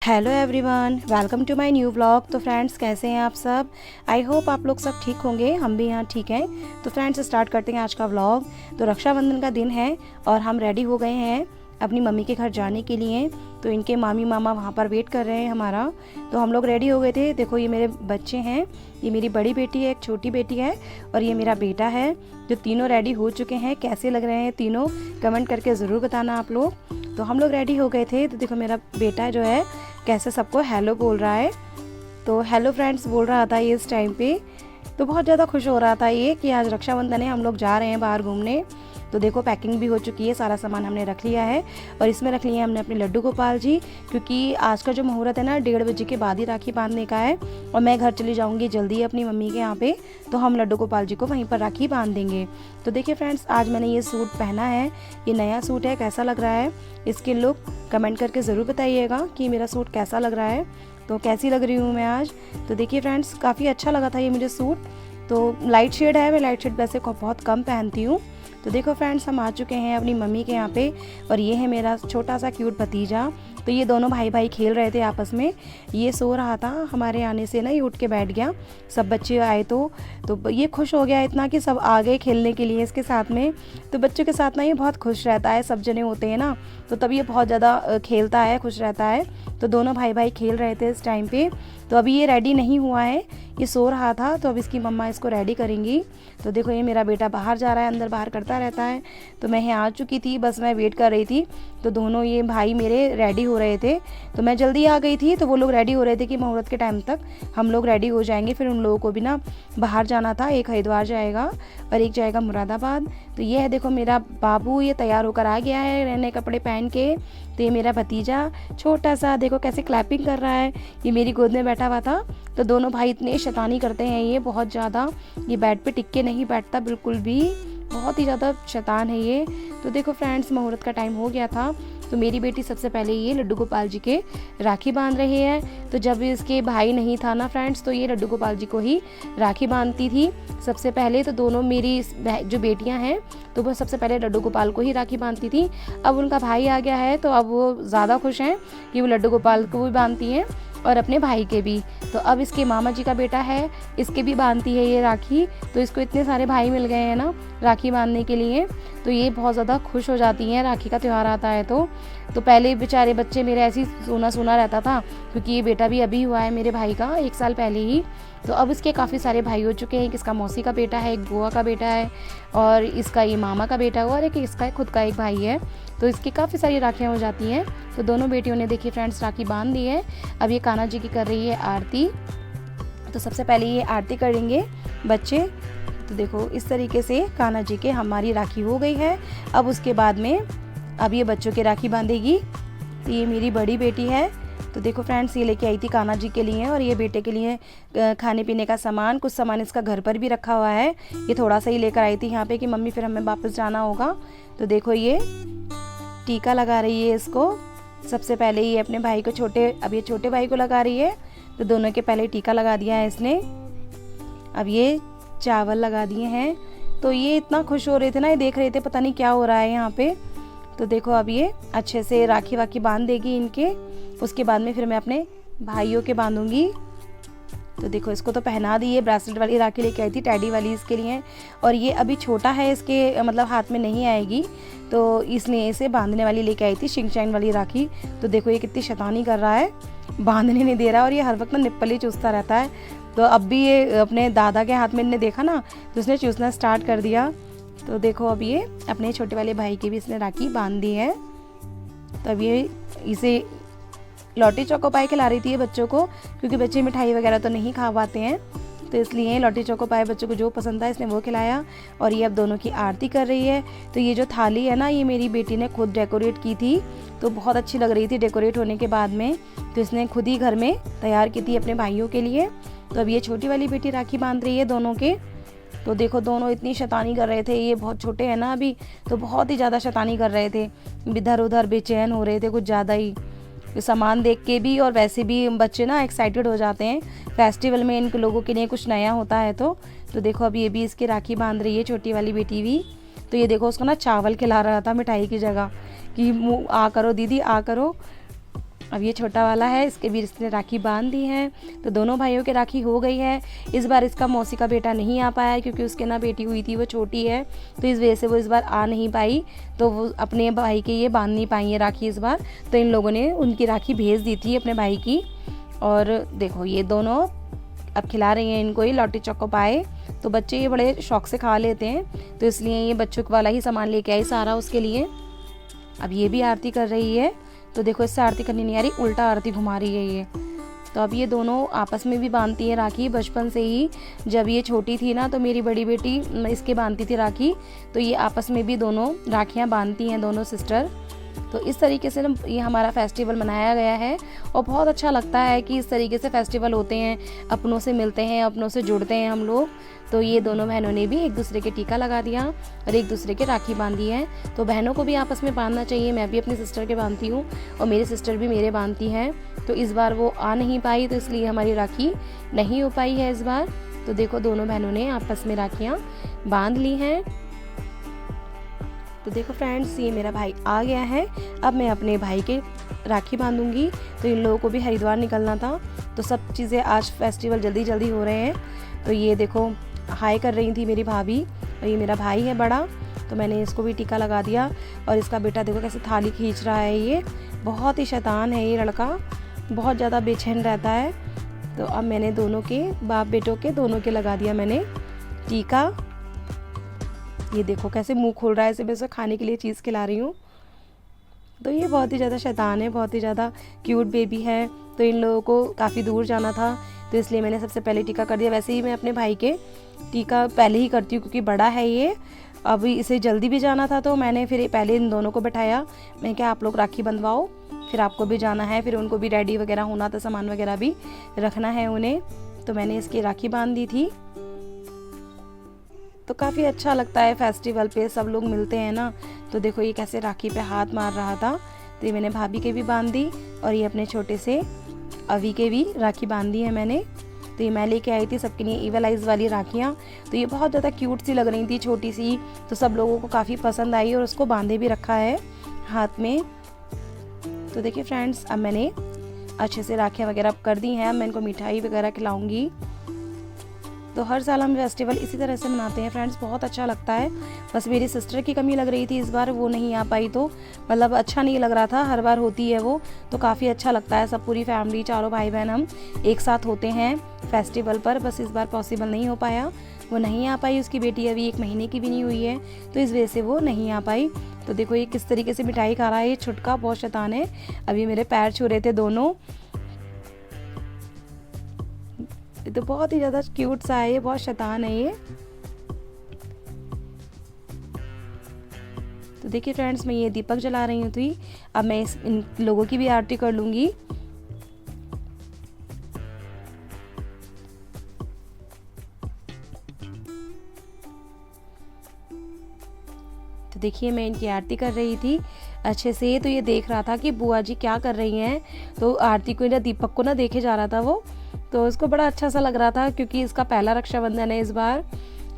Hello everyone, welcome to my new vlog. तो friends, कैसे हैं आप सब? आई होप आप लोग सब ठीक होंगे। हम भी यहाँ ठीक हैं। तो फ्रेंड्स, स्टार्ट करते हैं आज का व्लॉग। तो रक्षाबंधन का दिन है और हम रेडी हो गए हैं अपनी मम्मी के घर जाने के लिए। तो इनके मामी मामा वहाँ पर वेट कर रहे हैं हमारा। तो हम लोग रेडी हो गए थे। देखो, ये मेरे बच्चे हैं, ये मेरी बड़ी बेटी है, एक छोटी बेटी है और ये मेरा बेटा है। जो तीनों रेडी हो चुके हैं। कैसे लग रहे हैं तीनों, कमेंट करके ज़रूर बताना आप लोग। तो हम लोग रेडी हो गए थे। तो देखो, मेरा बेटा जो है कैसे सबको हेलो बोल रहा है। तो हेलो फ्रेंड्स बोल रहा था ये इस टाइम पे। तो बहुत ज़्यादा खुश हो रहा था ये कि आज रक्षाबंधन है, हम लोग जा रहे हैं बाहर घूमने। तो देखो, पैकिंग भी हो चुकी है, सारा सामान हमने रख लिया है और इसमें रख लिए हैं हमने अपने लड्डू गोपाल जी, क्योंकि आज का जो मुहूर्त है ना 1:30 बजे के बाद ही राखी बांधने का है और मैं घर चली जाऊंगी जल्दी अपनी मम्मी के यहाँ पे। तो हम लड्डू गोपाल जी को वहीं पर राखी बांध देंगे। तो देखिए फ्रेंड्स, आज मैंने ये सूट पहना है, ये नया सूट है। कैसा लग रहा है इसकी लुक, कमेंट करके ज़रूर बताइएगा कि मेरा सूट कैसा लग रहा है। तो कैसी लग रही हूँ मैं आज। तो देखिए फ्रेंड्स, काफ़ी अच्छा लगा था ये मुझे सूट। तो लाइट शेड है, मैं लाइट शेड वैसे बहुत कम पहनती हूँ। तो देखो फ्रेंड्स, हम आ चुके हैं अपनी मम्मी के यहाँ पे और ये है मेरा छोटा सा क्यूट भतीजा। तो ये दोनों भाई भाई खेल रहे थे आपस में। ये सो रहा था, हमारे आने से ना ये उठ के बैठ गया। सब बच्चे आए तो ये खुश हो गया इतना कि सब आ गए खेलने के लिए इसके साथ में। तो बच्चों के साथ ना ये बहुत खुश रहता है, सब जने होते हैं ना, तो तब ये बहुत ज़्यादा खेलता है, खुश रहता है। तो दोनों भाई भाई खेल रहे थे इस टाइम पे। तो अभी ये रेडी नहीं हुआ है, ये सो रहा था। तो अब इसकी मम्मा इसको रेडी करेंगी। तो देखो, ये मेरा बेटा बाहर जा रहा है, अंदर बाहर करता रहता है। तो मैं यहाँ आ चुकी थी, बस मैं वेट कर रही थी। तो दोनों ये भाई मेरे रेडी हो रहे थे, तो मैं जल्दी आ गई थी। तो वो लोग रेडी हो रहे थे कि मुहूर्त के टाइम तक हम लोग रेडी हो जाएंगे। फिर उन लोगों को भी ना बाहर जाना था, एक हरिद्वार जाएगा और एक जाएगा मुरादाबाद। तो ये है, देखो मेरा बाबू ये तैयार होकर आ गया है नए कपड़े पहन के। तो ये मेरा भतीजा छोटा सा, देखो कैसे क्लैपिंग कर रहा है, ये मेरी गोद में बैठा हुआ था। तो दोनों भाई इतने शैतानी करते हैं ये बहुत ज़्यादा, ये बेड पे टिक के नहीं बैठता बिल्कुल भी, बहुत ही ज़्यादा शैतान है ये। तो देखो फ्रेंड्स, मुहूर्त का टाइम हो गया था। तो मेरी बेटी सबसे पहले ये लड्डू गोपाल जी के राखी बांध रही है। तो जब इसके भाई नहीं था ना फ्रेंड्स, तो ये लड्डू गोपाल जी को ही राखी बांधती थी सबसे पहले। तो दोनों मेरी जो बेटियां हैं, तो वो सबसे पहले लड्डू गोपाल को ही राखी बांधती थी। अब उनका भाई आ गया है, तो अब वो ज़्यादा खुश हैं कि वो लड्डू गोपाल को भी बांधती हैं और अपने भाई के भी। तो अब इसके मामा जी का बेटा है, इसके भी बांधती है ये राखी। तो इसको इतने सारे भाई मिल गए हैं ना राखी बांधने के लिए। तो ये बहुत ज़्यादा खुश हो जाती हैं, राखी का त्यौहार आता है तो पहले बेचारे बच्चे मेरे ऐसे ही सोना सोना रहता था, क्योंकि ये बेटा भी अभी हुआ है मेरे भाई का 1 साल पहले ही। तो अब इसके काफ़ी सारे भाई हो चुके हैं। इसका मौसी का बेटा है, एक बुआ का बेटा है और इसका ये मामा का बेटा हुआ और एक इसका खुद का एक भाई है। तो इसकी काफ़ी सारी राखियाँ हो जाती हैं। तो दोनों बेटियों ने देखिए फ्रेंड्स राखी बांध दी है। अब ये कान्हा जी की कर रही है आरती। तो सबसे पहले ये आरती करेंगे बच्चे। तो देखो, इस तरीके से कान्हा जी के हमारी राखी हो गई है। अब उसके बाद में अब ये बच्चों के राखी बांधेगी। तो ये मेरी बड़ी बेटी है। तो देखो फ्रेंड्स, ये लेके आई थी कान्हा जी के लिए और ये बेटे के लिए खाने पीने का सामान, कुछ सामान इसका घर पर भी रखा हुआ है। ये थोड़ा सा ही लेकर आई थी यहाँ पे कि मम्मी फिर हमें वापस जाना होगा। तो देखो, ये टीका लगा रही है इसको। सबसे पहले ये अपने भाई को अब ये छोटे भाई को लगा रही है। तो दोनों के पहले टीका लगा दिया है इसने। अब ये चावल लगा दिए हैं। तो ये इतना खुश हो रहे थे ना, ये देख रहे थे पता नहीं क्या हो रहा है यहाँ पे। तो देखो, अब ये अच्छे से राखी वाखी बांध देगी इनके। उसके बाद में फिर मैं अपने भाइयों के बांधूंगी। तो देखो, इसको तो पहना दी है, ब्रेसलेट वाली राखी लेके आई थी, टैडी वाली इसके लिए। और ये अभी छोटा है, इसके मतलब हाथ में नहीं आएगी, तो इसलिए इसे बांधने वाली लेके आई थी, शिंगचाइन वाली राखी। तो देखो, ये कितनी शैतानी कर रहा है, बांधने नहीं दे रहा और ये हर वक्त ना निप्पल ही चूसता रहता है। तो अब भी ये अपने दादा के हाथ में इन्हें देखा ना, तो उसने चूसना स्टार्ट कर दिया। तो देखो, अब ये अपने छोटे वाले भाई की भी इसने राखी बांध दी है। तो अब ये इसे लॉटी चोको पाई खिला रही थी बच्चों को, क्योंकि बच्चे मिठाई वगैरह तो नहीं खा पाते हैं। तो इसलिए लॉटी चोको पाई बच्चों को जो पसंद था इसने वो खिलाया। और ये अब दोनों की आरती कर रही है। तो ये जो थाली है ना, ये मेरी बेटी ने खुद डेकोरेट की थी। तो बहुत अच्छी लग रही थी डेकोरेट होने के बाद में। तो इसने खुद ही घर में तैयार की थी अपने भाइयों के लिए। तो अब ये छोटी वाली बेटी राखी बांध रही है दोनों के। तो देखो, दोनों इतनी शैतानी कर रहे थे, ये बहुत छोटे हैं ना अभी, तो बहुत ही ज़्यादा शैतानी कर रहे थे, इधर उधर बेचैन हो रहे थे कुछ ज़्यादा ही। सामान देख के भी और वैसे भी बच्चे ना एक्साइटेड हो जाते हैं फेस्टिवल में, इन लोगों के लिए कुछ नया होता है। तो देखो, अब ये भी इसकी राखी बांध रही है छोटी वाली बेटी भी। तो ये देखो, उसको ना चावल खिला रहा था मिठाई की जगह कि आ करो दीदी आ करो। अब ये छोटा वाला है, इसके भी इसने राखी बांध दी है। तो दोनों भाइयों की राखी हो गई है। इस बार इसका मौसी का बेटा नहीं आ पाया क्योंकि उसके ना बेटी हुई थी, वो छोटी है, तो इस वजह से वो इस बार आ नहीं पाई। तो वो अपने भाई के ये बांध नहीं पाई है राखी इस बार। तो इन लोगों ने उनकी राखी भेज दी थी अपने भाई की। और देखो ये दोनों अब खिला रही हैं इनको ये लॉटी चोको पाए। तो बच्चे ये बड़े शौक से खा लेते हैं, तो इसलिए ये बच्चों वाला ही सामान लेके आई सारा उसके लिए। अब ये भी आरती कर रही है। तो देखो इससे आरती करनी नहीं आ रही, उल्टा आरती घुमा रही है ये। तो अब ये दोनों आपस में भी बांधती हैं राखी बचपन से ही। जब ये छोटी थी ना तो मेरी बड़ी बेटी इसके बांधती थी राखी, तो ये आपस में भी दोनों राखियाँ बांधती हैं, दोनों सिस्टर। तो इस तरीके से ना ये हमारा फेस्टिवल मनाया गया है और बहुत अच्छा लगता है कि इस तरीके से फेस्टिवल होते हैं, अपनों से मिलते हैं, अपनों से जुड़ते हैं हम लोग। तो ये दोनों बहनों ने भी एक दूसरे के टीका लगा दिया और एक दूसरे के राखी बांधी है। तो बहनों को भी आपस में बांधना चाहिए। मैं भी अपनी सिस्टर के बांधती हूँ और मेरी सिस्टर भी मेरे बांधती हैं। तो इस बार वो आ नहीं पाई, तो इसलिए हमारी राखी नहीं हो पाई है इस बार। तो देखो दोनों बहनों ने आपस में राखियाँ बांध ली हैं। तो देखो फ्रेंड्स, ये मेरा भाई आ गया है। अब मैं अपने भाई के राखी बांधूंगी। तो इन लोगों को भी हरिद्वार निकलना था, तो सब चीज़ें आज फेस्टिवल जल्दी जल्दी हो रहे हैं। तो ये देखो हाय कर रही थी मेरी भाभी, और ये मेरा भाई है बड़ा, तो मैंने इसको भी टीका लगा दिया। और इसका बेटा देखो कैसे थाली खींच रहा है, ये बहुत ही शैतान है ये लड़का, बहुत ज़्यादा बेचैन रहता है। तो अब मैंने दोनों के बाप बेटों के दोनों के लगा दिया मैंने टीका। ये देखो कैसे मुंह खोल रहा है, इसे मैं उसे खाने के लिए चीज़ खिला रही हूँ। तो ये बहुत ही ज़्यादा शैतान है, बहुत ही ज़्यादा क्यूट बेबी है। तो इन लोगों को काफ़ी दूर जाना था, तो इसलिए मैंने सबसे पहले टीका कर दिया। वैसे ही मैं अपने भाई के टीका पहले ही करती हूँ क्योंकि बड़ा है ये। अभी इसे जल्दी भी जाना था, तो मैंने फिर पहले इन दोनों को बैठाया। मैं क्या आप लोग राखी बंधवाओ, फिर आपको भी जाना है, फिर उनको भी रेडी वगैरह होना था, सामान वगैरह भी रखना है उन्हें। तो मैंने इसकी राखी बांध दी थी। तो काफ़ी अच्छा लगता है फेस्टिवल पे सब लोग मिलते हैं ना। तो देखो ये कैसे राखी पे हाथ मार रहा था। तो ये मैंने भाभी के भी बांध दी और ये अपने छोटे से अभी के भी राखी बांध दी है मैंने। तो ये मैं लेके आई थी सबके लिए ईवल आइज वाली राखियाँ। तो ये बहुत ज़्यादा क्यूट सी लग रही थी, छोटी सी, तो सब लोगों को काफ़ी पसंद आई और उसको बांधे भी रखा है हाथ में। तो देखिए फ्रेंड्स, अब मैंने अच्छे से राखियाँ वगैरह कर दी हैं। अब मैं इनको मिठाई वगैरह खिलाऊँगी। तो हर साल हम फेस्टिवल इसी तरह से मनाते हैं फ्रेंड्स, बहुत अच्छा लगता है। बस मेरी सिस्टर की कमी लग रही थी इस बार, वो नहीं आ पाई, तो मतलब अच्छा नहीं लग रहा था। हर बार होती है वो, तो काफ़ी अच्छा लगता है। सब पूरी फैमिली, चारों भाई बहन हम एक साथ होते हैं फेस्टिवल पर। बस इस बार पॉसिबल नहीं हो पाया, वो नहीं आ पाई। उसकी बेटी अभी 1 महीने की भी नहीं हुई है, तो इस वजह से वो नहीं आ पाई। तो देखो ये किस तरीके से मिठाई खा रहा है, ये छुटका बहुत शैतान है। अभी मेरे पैर छू रहे थे दोनों। तो बहुत ही ज़्यादा क्यूट सा है ये, बहुत शैतान है ये। तो देखिए फ्रेंड्स, मैं ये दीपक जला रही हूँ। तो अब मैं इन लोगों की भी आरती कर लूँगी। तो देखिए मैं इनकी आरती कर रही थी अच्छे से। तो ये देख रहा था कि बुआ जी क्या कर रही हैं, तो आरती को, दीपक को ना देखे जा रहा था वो। तो उसको बड़ा अच्छा सा लग रहा था क्योंकि इसका पहला रक्षाबंधन है इस बार।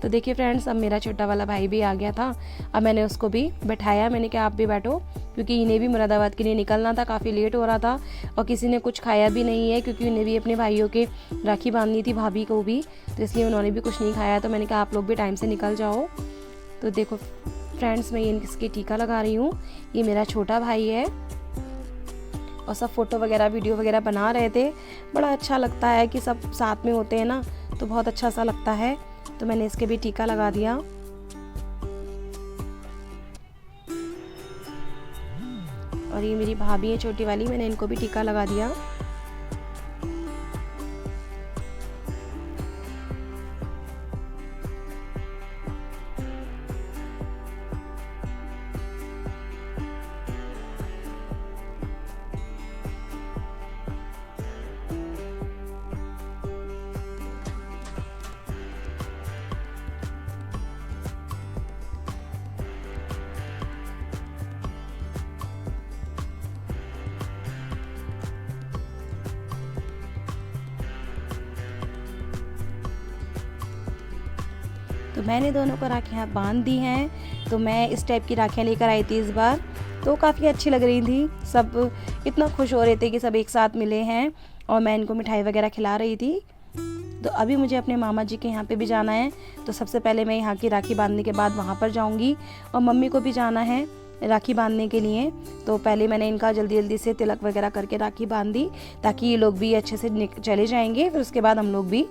तो देखिए फ्रेंड्स, अब मेरा छोटा वाला भाई भी आ गया था। अब मैंने उसको भी बैठाया, मैंने कहा आप भी बैठो, क्योंकि इन्हें भी मुरादाबाद के लिए निकलना था, काफ़ी लेट हो रहा था। और किसी ने कुछ खाया भी नहीं है क्योंकि उन्हें भी अपने भाइयों के राखी बांधनी थी, भाभी को भी, तो इसलिए उन्होंने भी कुछ नहीं खाया। तो मैंने कहा आप लोग भी टाइम से निकल जाओ। तो देखो फ्रेंड्स, मैं इसके टीका लगा रही हूँ। ये मेरा छोटा भाई है और सब फ़ोटो वगैरह वीडियो वगैरह बना रहे थे। बड़ा अच्छा लगता है कि सब साथ में होते हैं ना, तो बहुत अच्छा सा लगता है। तो मैंने इसके भी टीका लगा दिया। और ये मेरी भाभी है छोटी वाली, मैंने इनको भी टीका लगा दिया। तो मैंने दोनों को राखियाँ बांध दी हैं। तो मैं इस टाइप की राखियाँ लेकर आई थी इस बार, तो काफ़ी अच्छी लग रही थी। सब इतना खुश हो रहे थे कि सब एक साथ मिले हैं और मैं इनको मिठाई वगैरह खिला रही थी। तो अभी मुझे अपने मामा जी के यहाँ पे भी जाना है, तो सबसे पहले मैं यहाँ की राखी बांधने के बाद वहाँ पर जाऊँगी और मम्मी को भी जाना है राखी बांधने के लिए। तो पहले मैंने इनका जल्दी जल्दी से तिलक वगैरह करके राखी बांध दी ताकि ये लोग भी अच्छे से चले जाएंगे। फिर उसके बाद हम लोग भी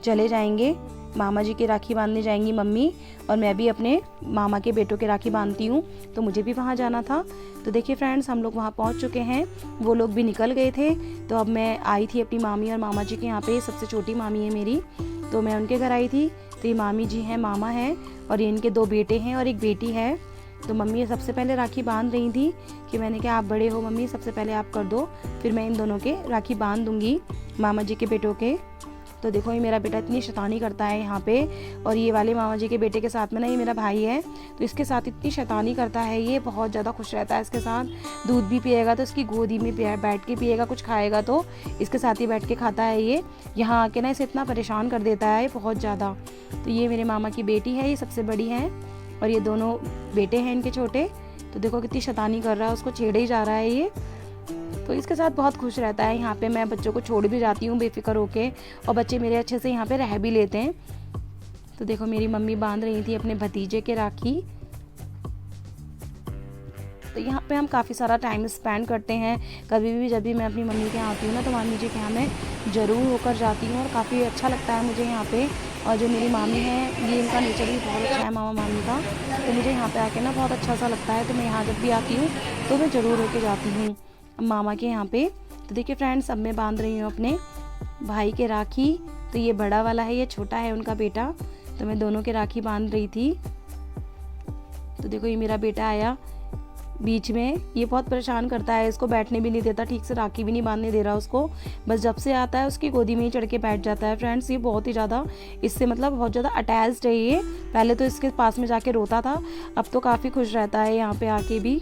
चले जाएंगे। मामा जी की राखी बांधने जाएंगी मम्मी और मैं भी अपने मामा के बेटों के राखी बांधती हूँ, तो मुझे भी वहाँ जाना था। तो देखिए फ्रेंड्स, हम लोग वहाँ पहुँच चुके हैं, वो लोग भी निकल गए थे। तो अब मैं आई थी अपनी मामी और मामा जी के यहाँ पे। सबसे छोटी मामी है मेरी, तो मैं उनके घर आई थी। तो ये मामी जी हैं, मामा हैं और ये इनके 2 बेटे हैं और एक बेटी है। तो मम्मी सबसे पहले राखी बांध रही थी कि मैंने कहा आप बड़े हो मम्मी, सबसे पहले आप कर दो, फिर मैं इन दोनों के राखी बांध दूंगी, मामा जी के बेटों के। तो देखो ये मेरा बेटा इतनी शैतानी करता है यहाँ पे, और ये वाले मामा जी के बेटे के साथ में ना ये मेरा भाई है, तो इसके साथ इतनी शैतानी करता है, ये बहुत ज़्यादा खुश रहता है इसके साथ। दूध भी पिएगा तो इसकी गोदी में बैठ के पिएगा, कुछ खाएगा तो इसके साथ ही बैठ के खाता है। ये यहाँ आके ना इसे इतना परेशान कर देता है बहुत ज़्यादा। तो ये मेरे मामा की बेटी है, ये सबसे बड़ी है, और ये दोनों बेटे हैं इनके छोटे। तो देखो कितनी शैतानी कर रहा है, उसको छेड़े ही जा रहा है ये। तो इसके साथ बहुत खुश रहता है। यहाँ पे मैं बच्चों को छोड़ भी जाती हूँ बेफिक्र होके, और बच्चे मेरे अच्छे से यहाँ पे रह भी लेते हैं। तो देखो मेरी मम्मी बांध रही थी अपने भतीजे के राखी। तो यहाँ पे हम काफ़ी सारा टाइम स्पेंड करते हैं। कभी भी जब भी मैं अपनी मम्मी के यहाँ आती हूँ ना, तो मामी जी के यहाँ मैं ज़रूर होकर जाती हूँ और काफ़ी अच्छा लगता है मुझे यहाँ पे। और जो मेरी मामी है, ये इनका नेचर भी बहुत अच्छा है मामा मामी का, तो मुझे यहाँ पे आके ना बहुत अच्छा सा लगता है। तो मैं यहाँ जब भी आती हूँ तो मैं ज़रूर होके जाती हूँ मामा के यहाँ पे। तो देखिए फ्रेंड्स, अब मैं बांध रही हूँ अपने भाई के राखी। तो ये बड़ा वाला है, ये छोटा है उनका बेटा। तो मैं दोनों के राखी बांध रही थी। तो देखो ये मेरा बेटा आया बीच में, ये बहुत परेशान करता है, इसको बैठने भी नहीं देता, ठीक से राखी भी नहीं बांधने दे रहा उसको। बस जब से आता है उसकी गोदी में ही चढ़ के बैठ जाता है। फ्रेंड्स, ये बहुत ही ज़्यादा इससे मतलब बहुत ज़्यादा अटैच्ड है ये। पहले तो इसके पास में जाके रोता था, अब तो काफ़ी खुश रहता है यहाँ पे आके भी।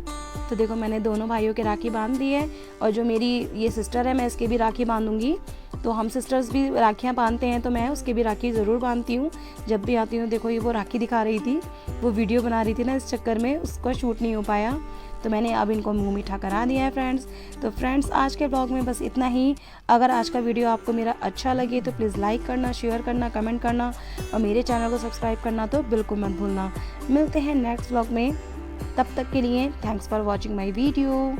तो देखो मैंने दोनों भाइयों के राखी बांध दी है, और जो मेरी ये सिस्टर है मैं इसके भी राखी बांधूंगी। तो हम सिस्टर्स भी राखियाँ बांधते हैं, तो मैं उसके भी राखी ज़रूर बांधती हूँ जब भी आती हूँ। देखो ये वो राखी दिखा रही थी, वो वीडियो बना रही थी ना, इस चक्कर में उसका शूट नहीं हो पाया। तो मैंने अब इनको मुंह मीठा करा दिया है फ्रेंड्स। तो फ्रेंड्स, आज के ब्लॉग में बस इतना ही। अगर आज का वीडियो आपको मेरा अच्छा लगे तो प्लीज़ लाइक करना, शेयर करना, कमेंट करना, और मेरे चैनल को सब्सक्राइब करना तो बिल्कुल मत भूलना। मिलते हैं नेक्स्ट ब्लॉग में, तब तक के लिए thanks for watching my video.